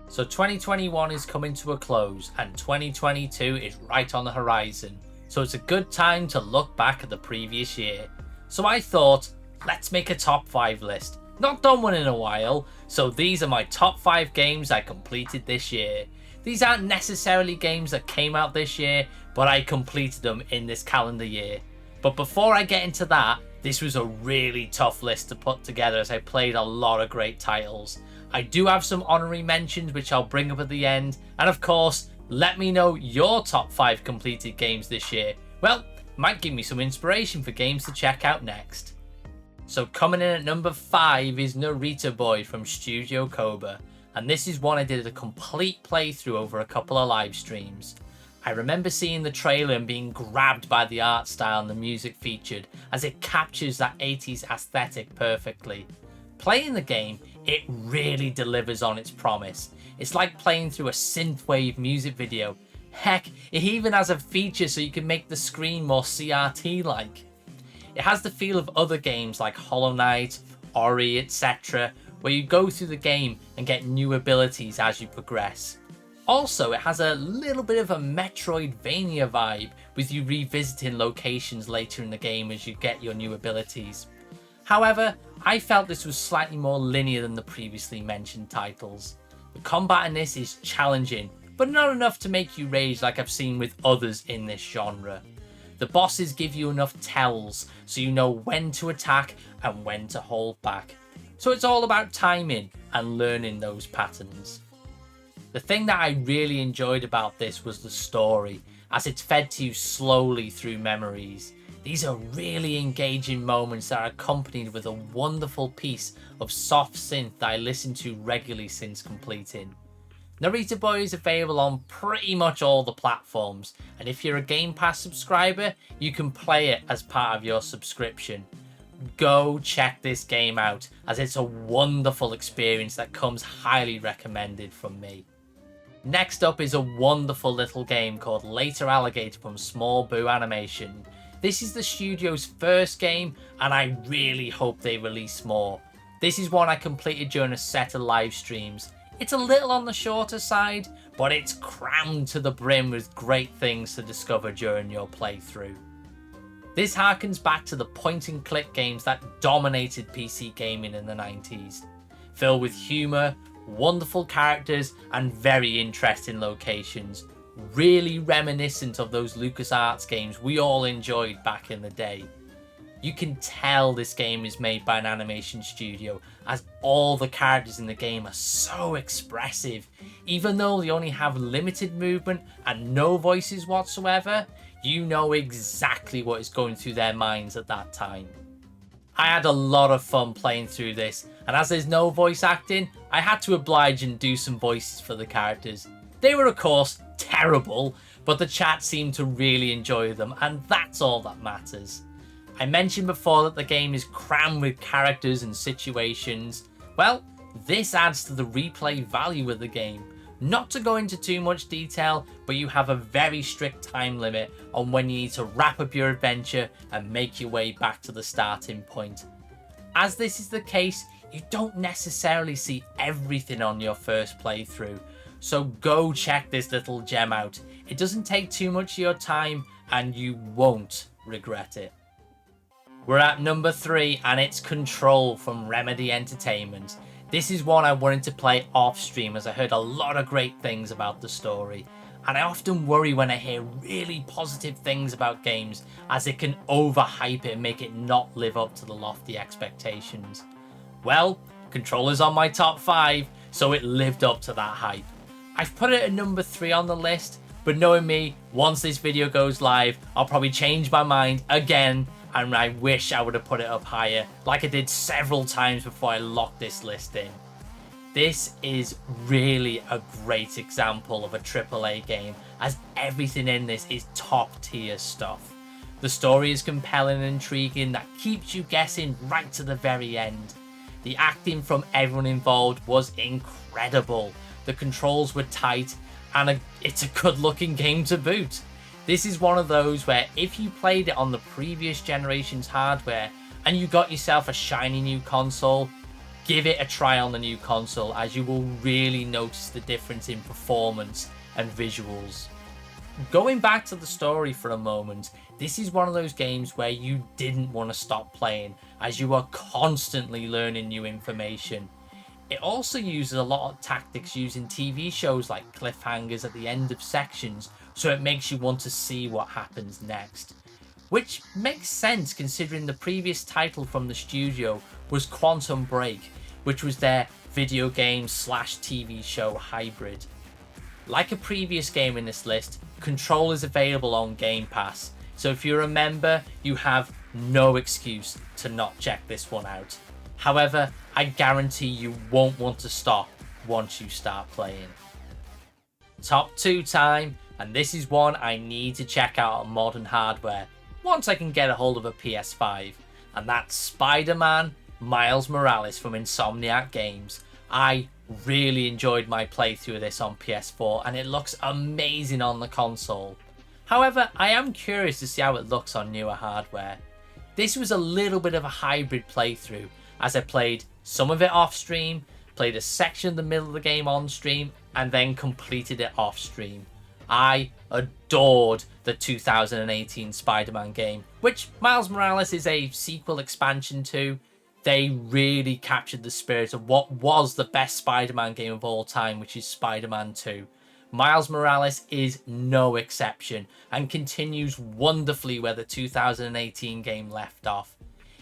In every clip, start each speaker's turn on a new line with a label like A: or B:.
A: So 2021 is coming to a close and 2022 is right on the horizon. So it's a good time to look back at the previous year. So I thought, let's make a top 5 list. Not done one in a while, so these are my top 5 games I completed this year. These aren't necessarily games that came out this year, but I completed them in this calendar year. But before I get into that, this was a really tough list to put together as I played a lot of great titles. I do have some honorary mentions which I'll bring up at the end, and of course, let me know your top 5 completed games this year. Well, might give me some inspiration for games to check out next. So coming in at number 5 is Narita Boy from Studio Koba, and this is one I did a complete playthrough over a couple of live streams. I remember seeing the trailer and being grabbed by the art style and the music featured, as it captures that 80s aesthetic perfectly. Playing the game, it really delivers on its promise. It's like playing through a synthwave music video. Heck, it even has a feature so you can make the screen more CRT-like. It has the feel of other games like Hollow Knight, Ori, etc., where you go through the game and get new abilities as you progress. Also, it has a little bit of a Metroidvania vibe, with you revisiting locations later in the game as you get your new abilities. However, I felt this was slightly more linear than the previously mentioned titles. The combat in this is challenging, but not enough to make you rage like I've seen with others in this genre. The bosses give you enough tells, so you know when to attack and when to hold back. So it's all about timing and learning those patterns. The thing that I really enjoyed about this was the story, as it's fed to you slowly through memories. These are really engaging moments that are accompanied with a wonderful piece of soft synth that I listen to regularly since completing. Narita Boy is available on pretty much all the platforms, and if you're a Game Pass subscriber, you can play it as part of your subscription. Go check this game out, as it's a wonderful experience that comes highly recommended from me. Next up is a wonderful little game called Later Alligator from Small Boo Animation. This is the studio's first game, and I really hope they release more. This is one I completed during a set of live streams. It's a little on the shorter side, but it's crammed to the brim with great things to discover during your playthrough. This harkens back to the point-and-click games that dominated PC gaming in the 90s, filled with humour, wonderful characters, and very interesting locations, really reminiscent of those LucasArts games we all enjoyed back in the day. You can tell this game is made by an animation studio, as all the characters in the game are so expressive. Even though they only have limited movement and no voices whatsoever, you know exactly what is going through their minds at that time. I had a lot of fun playing through this, and as there's no voice acting, I had to oblige and do some voices for the characters. They were of course terrible, but the chat seemed to really enjoy them, and that's all that matters. I mentioned before that the game is crammed with characters and situations. Well, this adds to the replay value of the game. Not to go into too much detail, but you have a very strict time limit on when you need to wrap up your adventure and make your way back to the starting point. As this is the case, you don't necessarily see everything on your first playthrough, so go check this little gem out. It doesn't take too much of your time and you won't regret it. We're at number 3, and it's Control from Remedy Entertainment. This is one I wanted to play off stream, as I heard a lot of great things about the story, and I often worry when I hear really positive things about games, as it can overhype it and make it not live up to the lofty expectations. Well, Control is on my top 5, so it lived up to that hype. I've put it at number 3 on the list, but knowing me, once this video goes live, I'll probably change my mind again, and I wish I would have put it up higher, like I did several times before I locked this list in. This is really a great example of a AAA game, as everything in this is top tier stuff. The story is compelling and intriguing that keeps you guessing right to the very end. The acting from everyone involved was incredible, the controls were tight, and it's a good looking game to boot. This is one of those where if you played it on the previous generation's hardware and you got yourself a shiny new console, give it a try on the new console, as you will really notice the difference in performance and visuals. Going back to the story for a moment, this is one of those games where you didn't want to stop playing, as you are constantly learning new information. It also uses a lot of tactics used in TV shows like cliffhangers at the end of sections, so it makes you want to see what happens next. Which makes sense considering the previous title from the studio was Quantum Break, which was their video game / TV show hybrid. Like a previous game in this list, Control is available on Game Pass, so if you're a member, you have no excuse to not check this one out. However, I guarantee you won't want to stop once you start playing. Top 2 time, and this is one I need to check out on modern hardware once I can get a hold of a PS5, and that's Spider-Man Miles Morales from Insomniac Games. I really enjoyed my playthrough of this on PS4, and it looks amazing on the console. However, I am curious to see how it looks on newer hardware. This was a little bit of a hybrid playthrough, as I played some of it off stream, played a section of the middle of the game on stream, and then completed it off stream. I adored the 2018 Spider-Man game, which Miles Morales is a sequel expansion to. They really captured the spirit of what was the best Spider-Man game of all time, which is Spider-Man 2. Miles Morales is no exception and continues wonderfully where the 2018 game left off.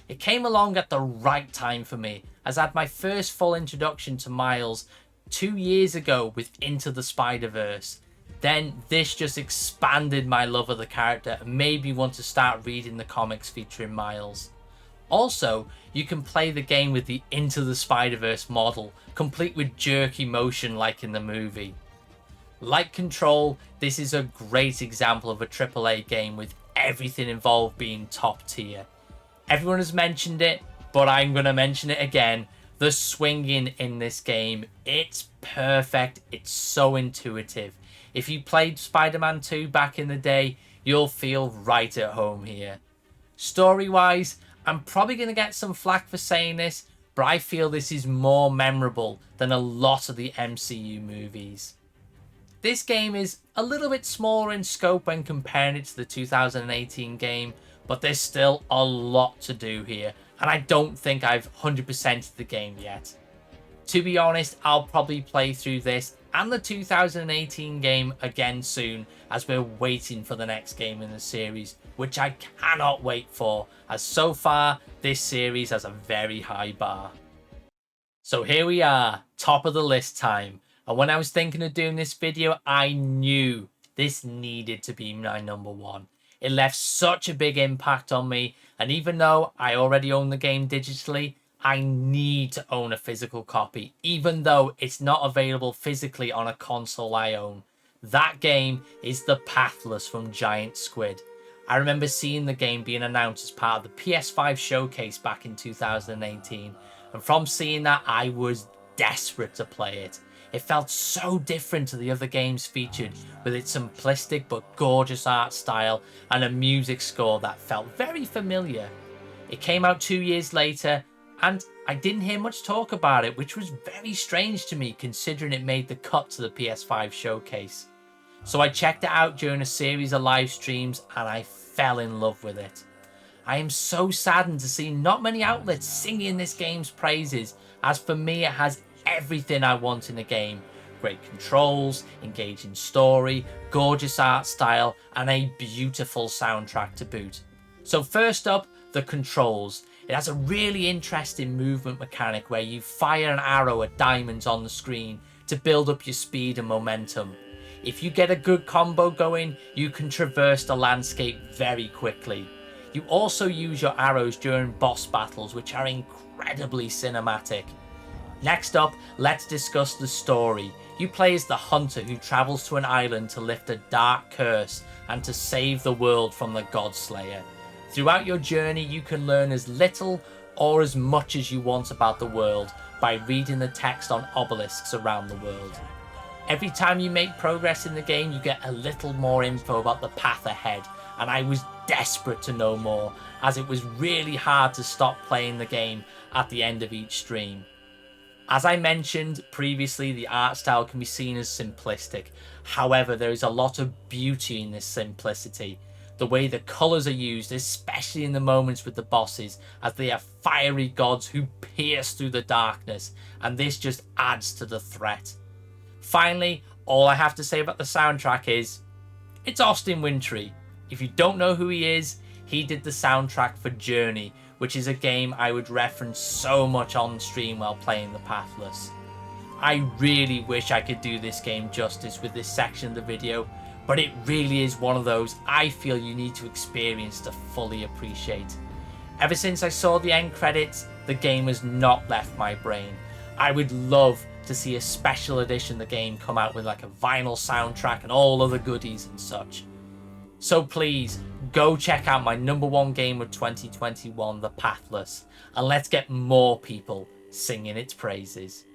A: It came along at the right time for me, as I had my first full introduction to Miles 2 years ago with Into the Spider-Verse. Then this just expanded my love of the character and made me want to start reading the comics featuring Miles. Also, you can play the game with the Into the Spider-Verse model, complete with jerky motion like in the movie. Like Control, this is a great example of a AAA game with everything involved being top tier. Everyone has mentioned it, but I'm going to mention it again. The swinging in this game, it's perfect, it's so intuitive. If you played Spider-Man 2 back in the day, you'll feel right at home here. Story-wise, I'm probably going to get some flack for saying this, but I feel this is more memorable than a lot of the MCU movies. This game is a little bit smaller in scope when comparing it to the 2018 game, but there's still a lot to do here, and I don't think I've 100%ed the game yet. To be honest, I'll probably play through this and the 2018 game again soon, as we're waiting for the next game in the series, which I cannot wait for, as so far this series has a very high bar. So here we are, top of the list time, and when I was thinking of doing this video, I knew this needed to be my number one. It left such a big impact on me, and even though I already own the game digitally, I need to own a physical copy, even though it's not available physically on a console I own. That game is The Pathless from Giant Squid. I remember seeing the game being announced as part of the PS5 showcase back in 2018, and from seeing that, I was desperate to play it. It felt so different to the other games featured, with its simplistic but gorgeous art style and a music score that felt very familiar. It came out 2 years later, and I didn't hear much talk about it, which was very strange to me considering it made the cut to the PS5 showcase. So I checked it out during a series of live streams and I fell in love with it. I am so saddened to see not many outlets singing this game's praises, as for me it has everything I want in a game. Great controls, engaging story, gorgeous art style, and a beautiful soundtrack to boot. So first up, the controls. It has a really interesting movement mechanic where you fire an arrow at diamonds on the screen to build up your speed and momentum. If you get a good combo going, you can traverse the landscape very quickly. You also use your arrows during boss battles, which are incredibly cinematic. Next up, let's discuss the story. You play as the hunter who travels to an island to lift a dark curse and to save the world from the Godslayer. Throughout your journey, you can learn as little or as much as you want about the world by reading the text on obelisks around the world. Every time you make progress in the game, you get a little more info about the path ahead, and I was desperate to know more, as it was really hard to stop playing the game at the end of each stream. As I mentioned previously, the art style can be seen as simplistic. However, there is a lot of beauty in this simplicity. The way the colours are used, especially in the moments with the bosses, as they are fiery gods who pierce through the darkness, and this just adds to the threat. Finally, all I have to say about the soundtrack is, it's Austin Wintory. If you don't know who he is, he did the soundtrack for Journey, which is a game I would reference so much on stream while playing the Pathless. I really wish I could do this game justice with this section of the video, but it really is one of those I feel you need to experience to fully appreciate. Ever since I saw the end credits, the game has not left my brain. I would love to see a special edition of the game come out with like a vinyl soundtrack and all other goodies and such. So please, go check out my #1 game of 2021, The Pathless, and let's get more people singing its praises.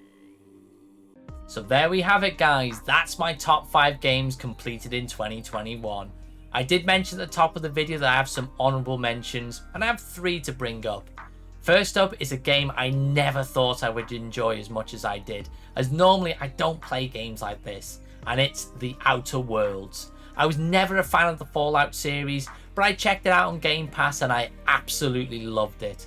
A: So there we have it, guys. That's my top 5 games completed in 2021. I did mention at the top of the video that I have some honourable mentions, and I have 3 to bring up. First up is a game I never thought I would enjoy as much as I did, as normally I don't play games like this, and it's The Outer Worlds. I was never a fan of the Fallout series, but I checked it out on Game Pass and I absolutely loved it.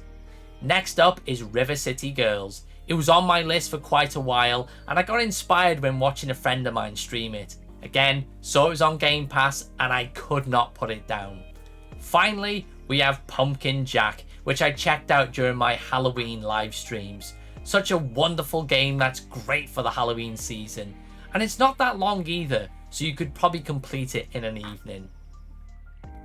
A: Next up is River City Girls. It was on my list for quite a while, and I got inspired when watching a friend of mine stream it. Again, saw it was on Game Pass and I could not put it down. Finally, we have Pumpkin Jack, which I checked out during my Halloween live streams. Such a wonderful game that's great for the Halloween season. And it's not that long either, so you could probably complete it in an evening.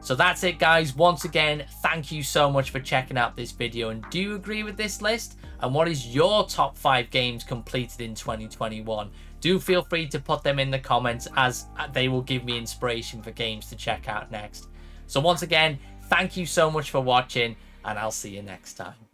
A: So that's it, guys. Once again, thank you so much for checking out this video, and do you agree with this list? And what is your top 5 games completed in 2021? Do feel free to put them in the comments, as they will give me inspiration for games to check out next. So once again, thank you so much for watching, and I'll see you next time.